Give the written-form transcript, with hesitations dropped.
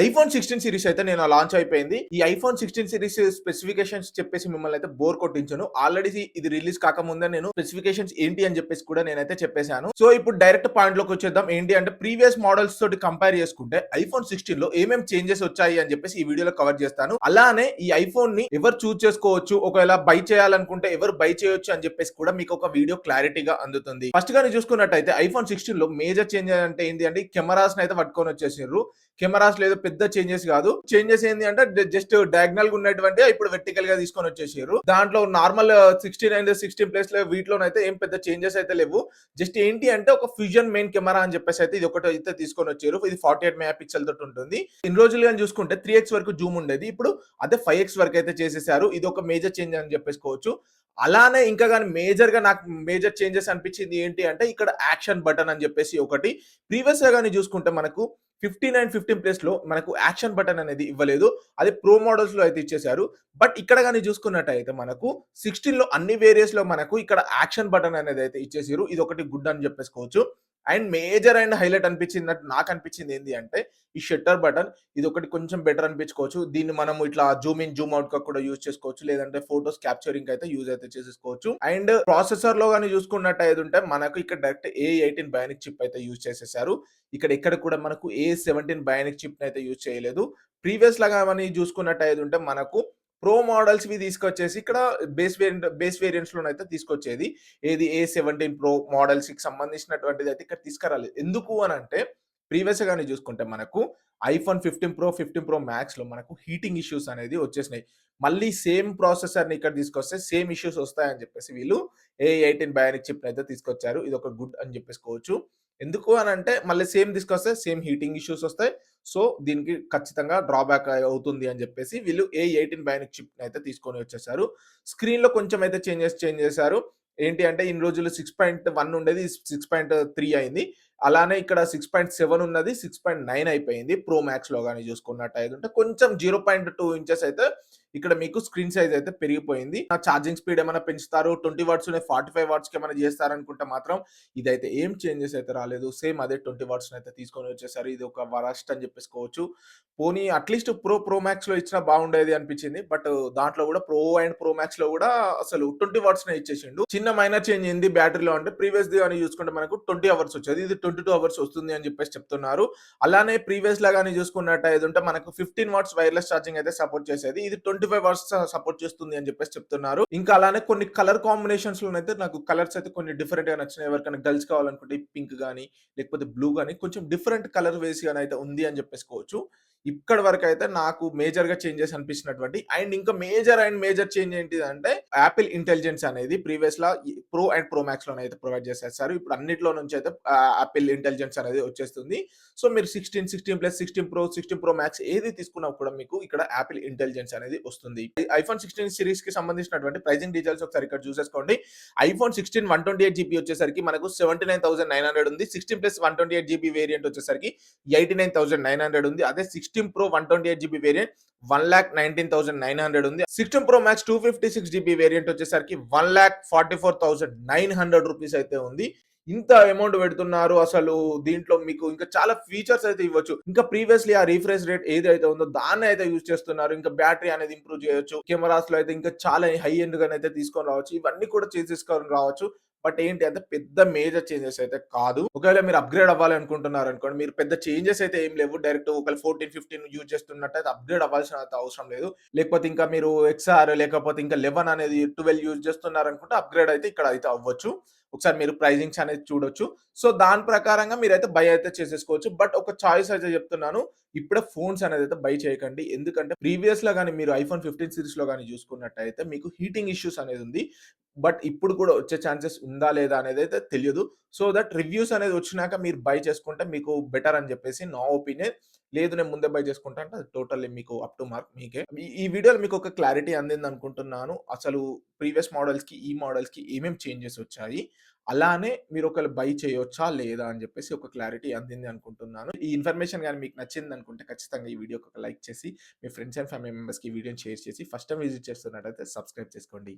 IPhone 16 series అయితే నేను launch అయిపోయింది. ఈ ఐఫోన్ 16 సిరీస్ స్పెసిఫికేషన్స్ చెప్పేసి మిమ్మల్ని అయితే బోర్ కొట్టించను. ఆల్రెడీ ఇది రిలీజ్ కాకముందే నేను స్పెసిఫికేషన్స్ ఏంటి అని చెప్పేసి కూడా నేనైతే చెప్పేసాను. సో ఇప్పుడు డైరెక్ట్ పాయింట్ లోకి వచ్చేద్దాం. ఏంటి అంటే ప్రీవియస్ మోడల్స్ తోటి కంపేర్ చేసుకుంటే ఐఫోన్ 16 లో ఏమేం చేంజెస్ వచ్చాయి అని చెప్పేసి ఈ వీడియోలో కవర్ చేస్తాను. అలానే ఈ ఐఫోన్ ని ఎవరు చూస్ చేసుకోవచ్చు, ఒకవేళ బై చేయాలనుకుంటే ఎవరు బై చేయొచ్చు అని చెప్పేసి కూడా మీకు ఒక వీడియో క్లారిటీగా అందుతుంది. ఫస్ట్ గాని చూసుకున్నట్టయితే ఐఫోన్ 16 లో మేజర్ చేంజ్ అంటే ఏంటి అంటే కెమెరాస్ అయితే పట్టుకొని వచ్చేసారు. కెమెరాస్ లేదు పెద్ద చేంజెస్ కాదు. చేంజెస్ ఏంటి అంటే జస్ట్ డయాగ్నల్ గా ఉన్నటువంటి ఇప్పుడు వెర్టికల్ గా తీసుకొని వచ్చేసారు. దాంట్లో నార్మల్ 16 అండ్ 16 ప్లస్ లో వీటిలోనైతే ఏం పెద్ద చేంజెస్ అయితే లేవు. జస్ట్ ఏంటి అంటే ఒక ఫ్యూజన్ మెయిన్ కెమెరా అని చెప్పేసి అయితే ఇది ఒకటి అయితే తీసుకొని వచ్చారు. ఇది 48 మెగా పిక్సెల్ తోటి ఉంటుంది. ఇన్ని రోజులు కానీ చూసుకుంటే 3x వరకు జూమ్ ఉండేది. ఇప్పుడు అదే 5x వరకు అయితే చేసేసారు. ఇది ఒక మేజర్ చేంజ్ అని చెప్పేసుకోవచ్చు. అలానే ఇంకా కానీ మేజర్ గా నాకు మేజర్ చేంజెస్ అనిపించింది ఏంటి అంటే ఇక్కడ యాక్షన్ బటన్ అని చెప్పేసి ఒకటి. ప్రీవియస్ గా కానీ చూసుకుంటే మనకు 15 అండ్ 15 ప్లస్ లో మనకు యాక్షన్ బటన్ అనేది ఇవ్వలేదు. అది ప్రో మోడల్స్ లో అయితే ఇచ్చేసారు. బట్ ఇక్కడ కానీ చూసుకున్నట్టయితే మనకు 16 లో అన్ని వేరియంట్స్ లో మనకు ఇక్కడ యాక్షన్ బటన్ అనేది అయితే ఇచ్చేసారు. ఇది ఒకటి గుడ్ అని చెప్పేసుకోవచ్చు. అండ్ మేజర్ అండ్ హైలైట్ అనిపించింది నాకు అనిపించింది ఏంటి అంటే ఈ షట్టర్ బటన్ ఇది ఒకటి కొంచెం బెటర్ అనిపించుకోవచ్చు. దీన్ని మనం ఇట్లా జూమ్ ఇన్ జూమ్ అవుట్ గా కూడా యూజ్ చేసుకోవచ్చు. లేదంటే ఫోటోస్ క్యాప్చరింగ్ అయితే యూజ్ అయితే చేసేసుకోవచ్చు. అండ్ ప్రాసెసర్ లో కానీ చూసుకున్నట్టయితే ఉంటే మనకు ఇక్కడ డైరెక్ట్ A18 బయానిక్ చిప్ అయితే యూజ్ చేసేసారు. ఇక్కడ కూడా మనకు A17 బయానిక్ చిప్ అయితే యూజ్ చేయలేదు. ప్రీవియస్ లాగా మనం చూసుకున్నట్టయితే ఉంటే మనకు ప్రో మోడల్స్ వి తీసుకొచ్చేసి ఇక్కడ బేస్ వేరియంట్స్ లోనైతే తీసుకొచ్చేది. ఏది A17 ప్రో మోడల్స్ కి సంబంధించినటువంటిది అయితే ఇక్కడ తీసుకురాలేదు. ఎందుకు అని అంటే ప్రీవియస్ గానే చూసుకుంటే మనకు ఐఫోన్ 15 ప్రో 15 ప్రో మ్యాక్స్ లో మనకు హీటింగ్ ఇష్యూస్ అనేది వచ్చేసినాయి. మళ్ళీ సేమ్ ప్రాసెసర్ ని ఇక్కడ తీసుకొస్తే సేమ్ ఇష్యూస్ వస్తాయని చెప్పేసి వీళ్ళు A18 బయానిక్ చిప్ అయితే తీసుకొచ్చారు. ఇది ఒక గుడ్ అని చెప్పేసుకోవచ్చు. ఎందుకు అని అంటే మళ్ళీ సేమ్ తీసుకొస్తే సేమ్ హీటింగ్ ఇష్యూస్ వస్తాయి. సో దీనికి ఖచ్చితంగా డ్రాబ్యాక్ అవుతుంది అని చెప్పేసి వీళ్ళు A18 బయానిక్ చిప్ అయితే తీసుకొని వచ్చేసారు. స్క్రీన్ లో కొంచెం అయితే చేంజ్ చేశారు. ఏంటి అంటే ఇన్ని రోజులు 6.1 ఉండేది 6.3 అయింది. అలానే ఇక్కడ 6.7 ఉన్నది 6.9 అయిపోయింది. ప్రో మ్యాక్స్ లో కానీ చూసుకున్నట్టయితే కొంచెం 0.2 ఇంచెస్ అయితే ఇక్కడ మీకు స్క్రీన్ సైజ్ అయితే పెరిగిపోయింది. ఛార్జింగ్ స్పీడ్ ఏమైనా పెంచుతారు 20 వాట్స్ 45 వాట్స్ కి ఏమైనా చేస్తారనుకుంటే మాత్రం ఇదైతే ఏం చేంజెస్ అయితే రాలేదు. సేమ్ అదే 20 వాట్స్ అయితే తీసుకొని వచ్చేసారు. ఇది ఒక వరస్ట్ అని చెప్పేసుకోవచ్చు. పోనీ అట్లీస్ట్ ప్రో మ్యాక్స్ లో ఇచ్చినా బాగుండేది అనిపించింది. బట్ దాంట్లో కూడా ప్రో అండ్ ప్రో మ్యాక్స్ లో కూడా అసలు 20 వాట్స్ నే ఇచ్చేసిండు. చిన్న మైనర్ చేంజ్ ఏంది బ్యాటరీలో అంటే ప్రీవియస్ ది అని చూసుకుంటే మనకు 20 అవర్స్ వచ్చేది. ఇది 22 అవర్స్ వస్తుంది అని చెప్పేసి చెప్తున్నారు. అలానే ప్రీవియస్ లాగానే చూసుకున్నట్టయితే ఉంటే మనకు 15 వాట్స్ వైర్లెస్ ఛార్జింగ్ అయితే సపోర్ట్ చేసేది. ఇది 25 వాట్స్ సపోర్ట్ చేస్తుంది అని చెప్పేసి చెప్తున్నారు. ఇంకా అలానే కొన్ని కలర్ కాంబినేషన్స్ లోనైతే నాకు కలర్స్ అయితే కొన్ని డిఫరెంట్ గా నచ్చినాయి. ఎవరికైనా గర్ల్స్ కావాలనుకుంటే పింక్ గానీ లేకపోతే బ్లూ గానీ కొంచెం డిఫరెంట్ కలర్ వేసి గానీ అయితే ఉంది అని చెప్పేసుకోవచ్చు. ఇక్కడ వరకు అయితే నాకు మేజర్ గా చేంజెస్ అనిపించినటువంటి అండ్ ఇంకా మేజర్ చేంజ్ ఏంటిదంటే యాపిల్ ఇంటెలిజెన్స్ అనేది previous law pro and pro max లోనే అయితే ప్రొవైడ్ చేసేస్తారు. ఇప్పుడు అన్నిట్లో నుంచి అయితే యాపిల్ ఇంటెలిజెన్స్ అనేది వచ్చేస్తుంది. సో మీరు 16 ప్లస్ 16 ప్రో 16 ప్రో మ్యాక్స్ ఏది తీసుకున్నా కూడా మీకు ఇక్కడ యాపిల్ ఇంటెలిజెన్స్ అనేది వస్తుంది. ఐఫోన్ 16 సిరీస్ కి సంబంధించినటువంటి ప్రైజింగ్ డీటెయిల్స్ ఒకసారి ఇక్కడ చూసేసుకోండి. ఐఫోన్ 16 128 జీబీ వచ్చేసరికి మనకు 79,900 ఉంది. 16 ప్లస్ 128 జీబీ వేరియంట్ వచ్చేసరికి 89,900 ఉంది. అదే 16 ప్రో 128 జీబీ వేరియంట్ 1,19,900 ఉంది. 16 ప్రో మ్యాక్స్ 256 జీబీ వేరియంట్ వచ్చేసరికి 1,44,900 రూపీస్ అయితే ఉంది. ఇంత అమౌంట్ పెడుతున్నారు. అసలు దీంట్లో మీకు ఇంకా చాలా ఫీచర్స్ అయితే ఇవ్వచ్చు. ఇంకా ప్రీవియస్లీ ఆ రిఫ్రెష్ రేట్ ఏదైతే ఉందో దాన్ని అయితే యూజ్ చేస్తున్నారు. ఇంకా బ్యాటరీ అనేది ఇంప్రూవ్ చేయొచ్చు. కెమెరాస్ లో అయితే ఇంకా చాలా హై ఎండ్ గా అయితే తీసుకొని రావచ్చు. ఇవన్నీ కూడా చేసేసుకొని రావచ్చు. బట్ ఏంటి అంటే పెద్ద మేజర్ చేంజెస్ అయితే కాదు. ఒకవేళ మీరు అప్గ్రేడ్ అవ్వాలి అనుకుంటున్నారు అనుకోండి, మీరు పెద్ద చేంజెస్ అయితే ఏం లేవు. డైరెక్ట్ ఒకవేళ 14, 15 యూజ్ చేస్తున్నట్టయితే అప్గ్రేడ్ అవ్వాల్సిన అవసరం లేదు. లేకపోతే ఇంకా మీరు XR లేకపోతే ఇంకా 11 అనేది 12 యూజ్ చేస్తున్నారు అనుకుంటే అప్గ్రేడ్ అయితే ఇక్కడ అయితే అవ్వచ్చు. ఒకసారి మీరు ప్రైజింగ్స్ అనేది చూడొచ్చు. సో దాని ప్రకారంగా మీరైతే బై అయితే చేసేసుకోవచ్చు. బట్ ఒక చాయిస్ అయితే చెప్తున్నాను. ఇప్పుడే ఫోన్స్ అనేది అయితే బై చేయకండి. ఎందుకంటే ప్రీవియస్ లా గానీ మీరు ఐఫోన్ 15 సిరీస్ లో గానీ చూసుకున్నట్టయితే మీకు హీటింగ్ ఇష్యూస్ అనేది ఉంది. బట్ ఇప్పుడు కూడా వచ్చే ఛాన్సెస్ ఉందా లేదా అనేది అయితే తెలియదు. సో దట్ రివ్యూస్ అనేది వచ్చినాక మీరు బై చేసుకుంటే మీకు బెటర్ అని చెప్పేసి నా ఒపీనియన్. లేదు నేను ముందే బై చేసుకుంటా అంటే అది టోటల్లీ మీకు అప్ టు మార్క్ మీకే. ఈ వీడియోలో మీకు ఒక క్లారిటీ అందింది అనుకుంటున్నాను. అసలు ప్రీవియస్ మోడల్స్ కి ఈ మోడల్స్ కి ఏమేం చేంజెస్ వచ్చాయి. అలానే మీరు ఒకవేళ బై చేయొచ్చా లేదా అని చెప్పేసి ఒక క్లారిటీ అందింది అనుకుంటున్నాను. ఈ ఇన్ఫర్మేషన్ గాని మీకు నచ్చింది అనుకుంటే ఖచ్చితంగా ఈ వీడియోకి ఒక లైక్ చేసి మీ ఫ్రెండ్స్ అండ్ ఫ్యామిలీ మెంబర్స్ కి ఈ వీడియోని షేర్ చేసి ఫస్ట్ టైం విజిట్ చేస్తున్నట్టయితే సబ్స్క్రైబ్ చేసుకోండి.